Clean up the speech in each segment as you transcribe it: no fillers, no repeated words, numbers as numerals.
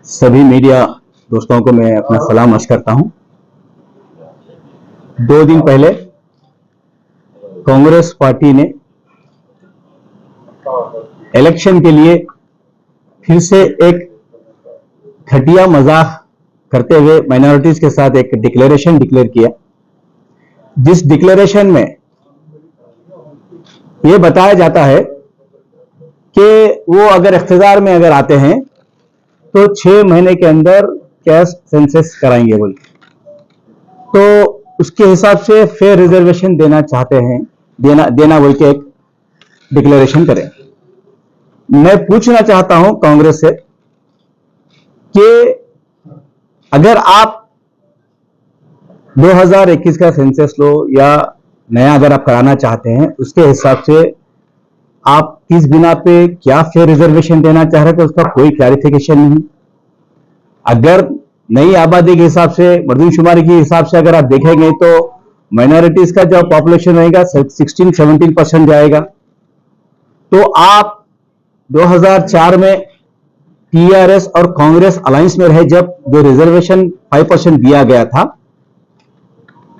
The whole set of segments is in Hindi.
सभी मीडिया दोस्तों को मैं अपना सलाम अर्ज करता हूं। 2 दिन पहले कांग्रेस पार्टी ने इलेक्शन के लिए फिर से एक घटिया मजाक करते हुए माइनॉरिटीज के साथ एक डिक्लेरेशन डिक्लेयर किया, जिस डिक्लेरेशन में यह बताया जाता है कि वो अगर इख्तियार में अगर आते हैं तो 6 महीने के अंदर कैश सेंसस कराएंगे बोल, तो उसके हिसाब से फेयर रिजर्वेशन देना चाहते हैं, देना बोल के एक डिक्लेरेशन करें। मैं पूछना चाहता हूं कांग्रेस से कि अगर आप 2021 का सेंसस लो या नया अगर आप कराना चाहते हैं, उसके हिसाब से आप किस बिना पे क्या फेयर रिजर्वेशन देना चाह रहे थे, उसका कोई क्लैरिफिकेशन नहीं। अगर नई आबादी के हिसाब से, मर्दमशुमारी के हिसाब से अगर आप देखेंगे तो माइनॉरिटीज का जो पॉपुलेशन रहेगा 16-17% जाएगा। तो आप 2004 में टीआरएस और कांग्रेस अलायंस में रहे, जब जो रिजर्वेशन 5% दिया गया था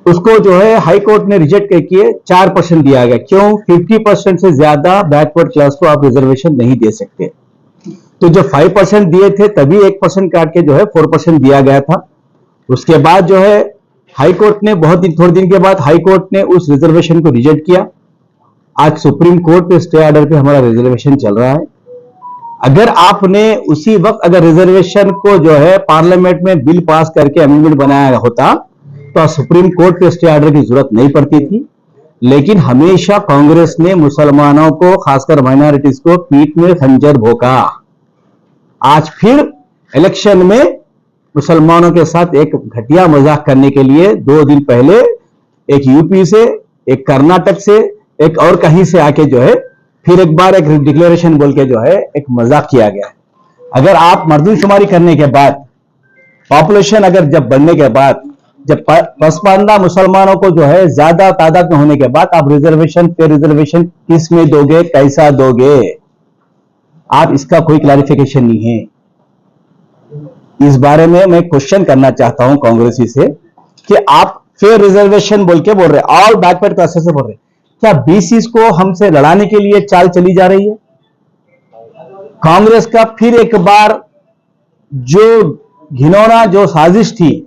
उसको जो है हाई कोर्ट ने रिजेक्ट करके 4% दिया गया। क्यों? 50% से ज्यादा बैकवर्ड क्लास को आप रिजर्वेशन नहीं दे सकते। तो जो 5% दिए थे तभी 1% काट के जो है 4% दिया गया था। उसके बाद जो है हाई कोर्ट ने थोड़े दिन के बाद हाई कोर्ट ने उस रिजर्वेशन को रिजेक्ट किया। आज सुप्रीम कोर्ट पे स्टे ऑर्डर पे हमारा रिजर्वेशन चल रहा है। अगर आपने उसी वक्त अगर रिजर्वेशन को जो है पार्लियामेंट में बिल पास करके अमेंडमेंट बनाया होता तो सुप्रीम कोर्ट पे स्टे ऑर्डर की जरूरत नहीं पड़ती थी। लेकिन हमेशा कांग्रेस ने मुसलमानों को, खासकर माइनॉरिटीज को पीठ में खंजर भोंका। आज फिर इलेक्शन में मुसलमानों के साथ एक घटिया मजाक करने के लिए 2 दिन पहले एक यूपी से, एक कर्नाटक से, एक और कहीं से आके जो है फिर एक बार एक डिक्लेरेशन बोल के जो है एक मजाक किया गया। अगर आप मर्दमशुमारी करने के बाद, पॉपुलेशन अगर जब बढ़ने के बाद, जब पसमानदा मुसलमानों को जो है ज्यादा तादाद में होने के बाद आप रिजर्वेशन पे रिजर्वेशन किस में दोगे, कैसा दोगे? आप इसका कोई क्लैरिफिकेशन नहीं है। इस बारे में मैं क्वेश्चन करना चाहता हूं कांग्रेसी से कि आप फेयर रिजर्वेशन बोल के बोल रहे, ऑल बैकवर्ड क्लासेस से बोल रहे, क्या बीसीस को हमसे लड़ाने के लिए चाल चली जा रही है? कांग्रेस का फिर एक बार जो घिनौना जो साजिश थी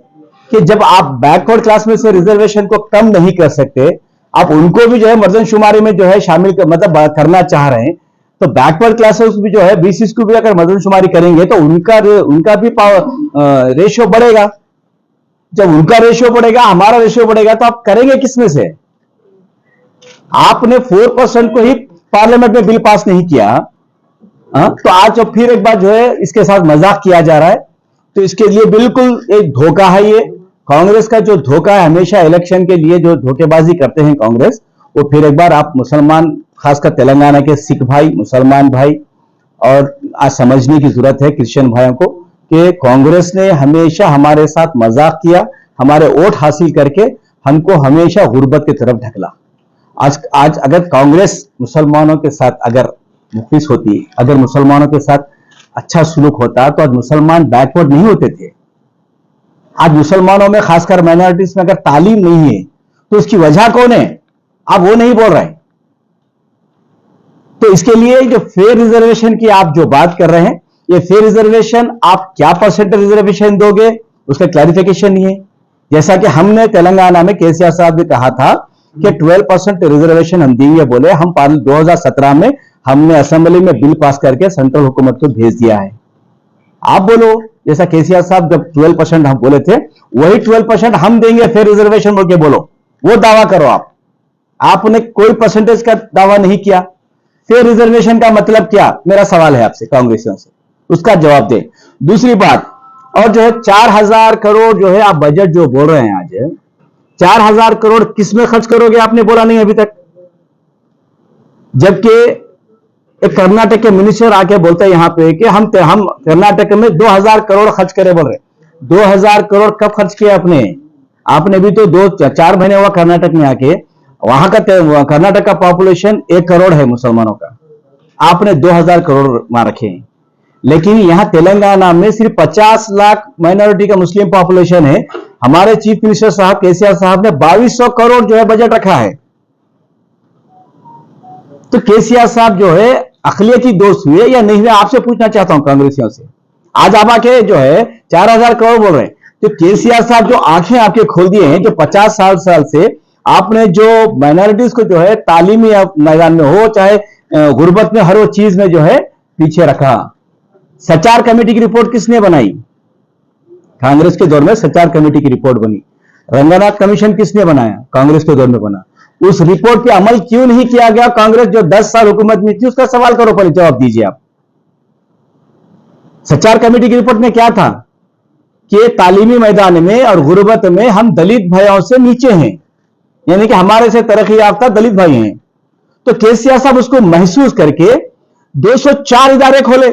कि जब आप बैकवर्ड क्लास में से रिजर्वेशन को कम नहीं कर सकते, आप उनको भी जो है मर्दमशुमारी में जो है शामिल मतलब करना चाह रहे हैं, तो बैकवर्ड क्लासेस भी जो है बीसीस को भी अगर मर्दमशुमारी करेंगे तो उनका भी रेशियो बढ़ेगा। जब उनका रेशियो बढ़ेगा, हमारा रेशियो बढ़ेगा, तो आप करेंगे किसमें से? आपने 4% को ही पार्लियामेंट में बिल पास नहीं किया, तो आज जो फिर एक बार जो है इसके साथ मजाक किया जा रहा है, तो इसके लिए बिल्कुल एक धोखा है। ये कांग्रेस का जो धोखा है, हमेशा इलेक्शन के लिए जो धोखेबाजी करते हैं कांग्रेस, वो फिर एक बार आप मुसलमान, खासकर तेलंगाना के सिख भाई, मुसलमान भाई, और आज समझने की जरूरत है क्रिश्चियन भाइयों को कि कांग्रेस ने हमेशा हमारे साथ मजाक किया, हमारे वोट हासिल करके हमको हमेशा गुर्बत की तरफ ढकला। आज अगर कांग्रेस मुसलमानों के साथ अगर मुखलिस होती, अगर मुसलमानों के साथ अच्छा सुलूक होता, तो आज मुसलमान बैकवर्ड नहीं होते थे। आज मुसलमानों में, खासकर माइनॉरिटीज में अगर तालीम नहीं है तो उसकी वजह कौन है? आप वो नहीं बोल रहे। तो इसके लिए जो फेयर रिजर्वेशन की आप जो बात कर रहे हैं, ये फेयर रिजर्वेशन आप क्या परसेंट रिजर्वेशन दोगे, उसका क्लैरिफिकेशन नहीं है। जैसा कि हमने तेलंगाना में केसीआर साहब ने कहा था कि 12% रिजर्वेशन हम देंगे बोले, हम 2017 में हमने असेंबली में बिल पास करके सेंट्रल हुकूमत को भेज दिया है। आप बोलो, जैसा केसीआर साहब जब 12% हम बोले थे, वही 12% हम देंगे फेयर रिजर्वेशन बोल के बोलो, वो दावा करो। आपने कोई परसेंटेज का दावा नहीं किया। फेयर रिजर्वेशन का मतलब क्या? मेरा सवाल है आपसे कांग्रेसियों से, उसका जवाब दे। दूसरी बात, और जो है 4000 करोड़ जो है आप बजट जो बोल रहे हैं आज, 4000 करोड़ किस में खर्च करोगे? आपने बोला नहीं अभी तक। जबकि एक कर्नाटक के मिनिस्टर आके बोलते हैं यहां पे कि हम कर्नाटक में 2000 करोड़ खर्च करे बोल रहे। 2000 करोड़ कब खर्च किया आपने भी तो 2-4 महीने हुआ कर्नाटक में आके। वहां का कर्नाटक का पॉपुलेशन 1 करोड़ है मुसलमानों का। आपने 2000 करोड़ वहां रखे हैं, लेकिन यहां तेलंगाना में सिर्फ 50 लाख माइनॉरिटी का मुस्लिम पॉपुलेशन है। हमारे चीफ मिनिस्टर साहब केसीआर साहब ने 2200 करोड़ जो है बजट रखा है। तो केसीआर साहब जो है अकलियती दोस्त हुए या नहीं हुए, आपसे पूछना चाहता हूं कांग्रेसियों से। आज आप आके जो है 4000 करोड़ बोल रहे हैं, तो केसीआर साहब जो आंखें आपके खोल दिए हैं, जो 50 साल से आपने जो माइनॉरिटीज को जो है तालीमी मैदान में हो चाहे गुर्बत में, हर वो चीज में जो है पीछे रखा। सचार कमेटी की रिपोर्ट किसने बनाई? कांग्रेस के दौर में सचार कमेटी की रिपोर्ट बनी। रंगनाथ कमीशन किसने बनाया? कांग्रेस के दौर में बना। उस रिपोर्ट पे अमल क्यों नहीं किया गया? कांग्रेस जो 10 साल हुकूमत में थी, उसका सवाल करो, पहले जवाब दीजिए आप। सचार कमेटी की रिपोर्ट में क्या था कि तालीमी मैदान में और गुर्बत में हम दलित भाइयों से नीचे हैं, यानी कि हमारे से तरक्की याफ्ता दलित भाई हैं। तो केसीआर साहब उसको महसूस करके 204 इदारे खोले।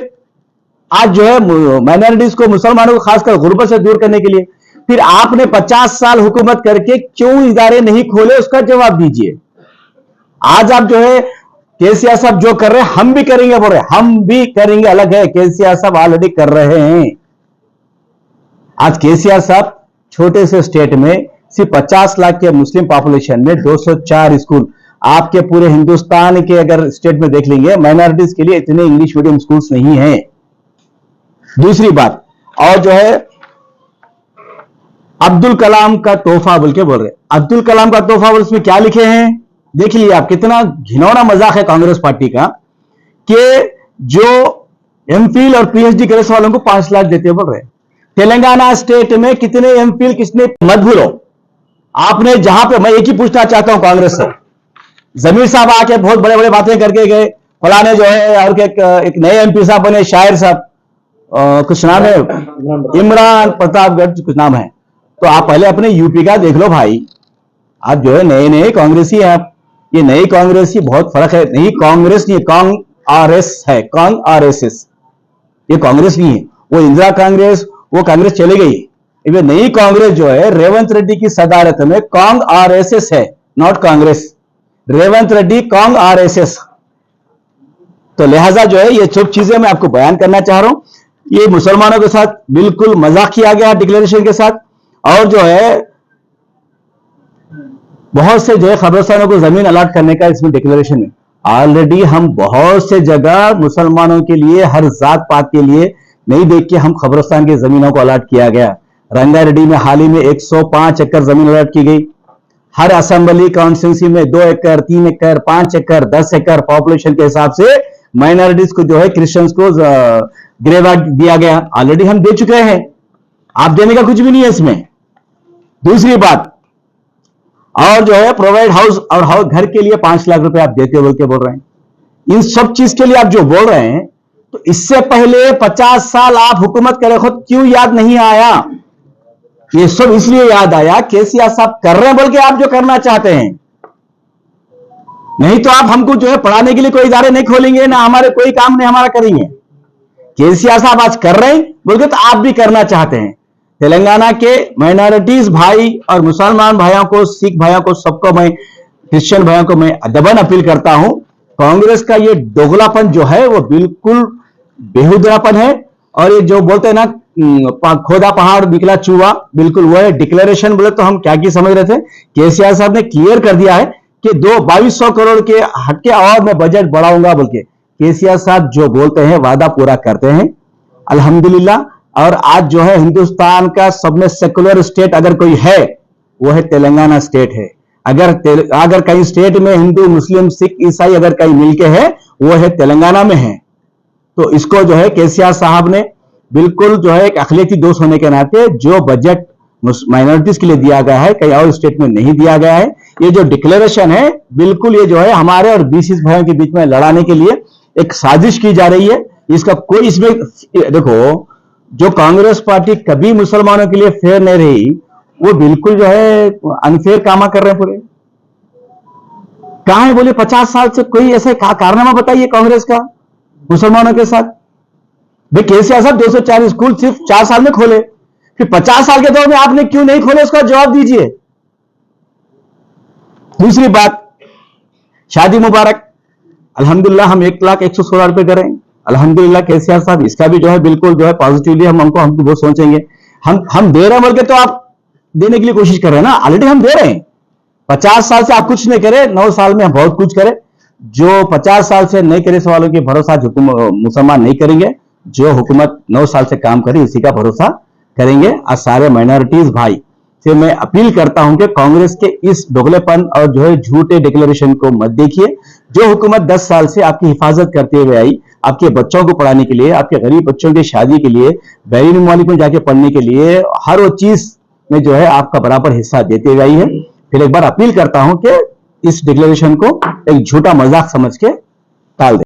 आज जो है माइनॉरिटीज को, मुसलमानों को खासकर गुर्बत से दूर करने के लिए। फिर आपने 50 साल हुकूमत करके क्यों इदारे नहीं खोले, उसका जवाब दीजिए। आज आप जो है केसीआर साहब जो कर रहे हैं हम भी करेंगे बोल रहे हैं, हम भी करेंगे अलग है, केसीआर साहब ऑलरेडी कर रहे हैं। आज केसीआर साहब छोटे से स्टेट में सिर्फ 50 लाख के मुस्लिम पॉपुलेशन में 204 स्कूल, आपके पूरे हिंदुस्तान के अगर स्टेट में देख लेंगे माइनॉरिटीज के लिए इतने इंग्लिश मीडियम स्कूल्स नहीं हैं। दूसरी बात, और जो है अब्दुल कलाम का तोहफा बोल के बोल रहे, अब्दुल कलाम का तोहफा बोल, इसमें क्या लिखे हैं देख लीजिए आप। कितना घिनौना मजाक है कांग्रेस पार्टी का कि जो एमफिल और पीएचडी करे वालों को 5 लाख देते बोल रहे। तेलंगाना स्टेट में कितने एमफिल किसने, मत भूलो। आपने जहां पे, मैं एक ही पूछना चाहता हूं कांग्रेस से, जमीर साहब आके बहुत बड़े बड़े बातें करके गए, फलाने जो है और एक नए एमपी साहब बने, शायर साहब, कुछ नाम है, इमरान प्रतापगढ़ कुछ नाम है। तो आप पहले अपने यूपी का देख लो भाई। आप जो है नए नए कांग्रेसी हैं आप, ये नई कांग्रेसी बहुत फर्क है। नहीं कांग्रेस नहीं, कांग आरएस है, कांग आरएसएस, ये कांग्रेस नहीं है। वो इंदिरा कांग्रेस, वो कांग्रेस चली गई। ये नई कांग्रेस जो है रेवंत रेड्डी की सदारत में कांग आरएसएस है, नॉट कांग्रेस। रेवंत रेड्डी कांग आरएसएस। तो लिहाजा जो है ये सब चीजें मैं आपको बयान करना चाह रहा हूं। ये मुसलमानों के साथ बिल्कुल मजाक किया गया डिक्लेरेशन के साथ, और जो है बहुत से जो है खबरस्तानों को जमीन अलॉट करने का इसमें डिक्लेरेशन है। ऑलरेडी हम बहुत से जगह मुसलमानों के लिए, हर जात पात के लिए नहीं देख के हम खबरस्तान की जमीनों को अलॉट किया गया। रंगारेड्डी में हाल ही में 105 एकड़ जमीन अलॉट की गई। हर असेंबली कॉन्स्टिट्यूंसी में 2 एकड़, 3 एकड़, 5 एकड़, 10 एकड़ पॉपुलेशन के हिसाब से माइनॉरिटीज को जो है, क्रिश्चियंस को ग्रेवा दिया गया। ऑलरेडी हम दे चुके हैं, आप देने का कुछ भी नहीं है इसमें। दूसरी बात, और जो है प्रोवाइड हाउस और हाउस घर के लिए 5 लाख रुपए आप देते बोल के बोल रहे हैं। इन सब चीज के लिए आप जो बोल रहे हैं, तो इससे पहले 50 साल आप हुकूमत करे खुद क्यों याद नहीं आया? ये सब इसलिए याद आया केसीआर साहब कर रहे हैं बोल के आप जो करना चाहते हैं। नहीं तो आप हमको जो है पढ़ाने के लिए कोई इदारे नहीं खोलेंगे, ना हमारे कोई काम नहीं हमारा करेंगे। केसीआर साहब आज कर रहे हैं बोल के तो आप भी करना चाहते हैं। तेलंगाना के माइनॉरिटीज भाई और मुसलमान भाइयों को, सिख भाइयों को, सबको मैं, क्रिश्चियन भाइयों को मैं अदबन अपील करता हूं, कांग्रेस का ये दोगलापन जो है वो बिल्कुल बेहुदापन है। और ये जो बोलते हैं ना खोदा पहाड़ निकला चूहा, बिल्कुल वो है। डिक्लेरेशन बोले तो हम क्या की समझ रहे थे, केसीआर साहब ने क्लियर कर दिया है कि 2200 करोड़ के हटके और मैं बजट बढ़ाऊंगा बोल के। केसीआर साहब जो बोलते हैं वादा पूरा करते हैं अल्हम्दुलिल्लाह। और आज जो है हिंदुस्तान का सब में सेकुलर स्टेट अगर कोई है वो है तेलंगाना स्टेट है। अगर कहीं स्टेट में हिंदू, मुस्लिम, सिख, ईसाई अगर कहीं मिलके है वो है तेलंगाना में है। तो इसको जो है केसीआर साहब ने बिल्कुल जो है एक अखिलती दोस्त होने के नाते जो बजट माइनॉरिटीज के लिए दिया गया है कहीं और स्टेट में नहीं दिया गया है। ये जो डिक्लेरेशन है बिल्कुल ये जो है हमारे और बीसी भाइयों के बीच में लड़ाने के लिए एक साजिश की जा रही है। इसका कोई इसमें देखो, जो कांग्रेस पार्टी कभी मुसलमानों के लिए फेयर नहीं रही, वो बिल्कुल जो है अनफेयर कामा कर रहे हैं पूरे। कहां है बोले 50 साल से कोई ऐसे कारनामा बताइए कांग्रेस का मुसलमानों के साथ। भाई केसीआर साहब 204 स्कूल सिर्फ 4 साल में खोले, फिर 50 साल के दौर में आपने क्यों नहीं खोले, उसका जवाब दीजिए। दूसरी बात, शादी मुबारक, अल्हम्दुलिल्लाह हम 1,16,000 रुपए करें। अल्हम्दुलिल्लाह केसीआर साहब इसका भी जो है बिल्कुल जो है पॉजिटिवली हमको वो सोचेंगे। हम दे रहे हैं बोल के तो आप देने के लिए कोशिश कर रहे हैं ना, ऑलरेडी हम दे रहे हैं। 50 साल से आप कुछ नहीं करे, 9 साल में हम बहुत कुछ करे। जो 50 साल से नहीं करे सवालों की भरोसा मुसलमान नहीं करेंगे। जो हुकूमत 9 साल से काम करी इसी का भरोसा करेंगे। और सारे माइनॉरिटीज भाई से मैं अपील करता हूं कि कांग्रेस के इस दोगलेपन और जो है झूठे डिक्लेरेशन को मत देखिए। जो हुकूमत 10 साल से आपकी हिफाजत करते हुए आई, आपके बच्चों को पढ़ाने के लिए, आपके गरीब बच्चों की शादी के लिए, बैरून मुल्क में जाके पढ़ने के लिए, हर वो चीज में जो है आपका बराबर हिस्सा देते हुए आई है। फिर एक बार अपील करता हूं कि इस डिक्लेरेशन को एक झूठा मजाक समझ के टाल दें।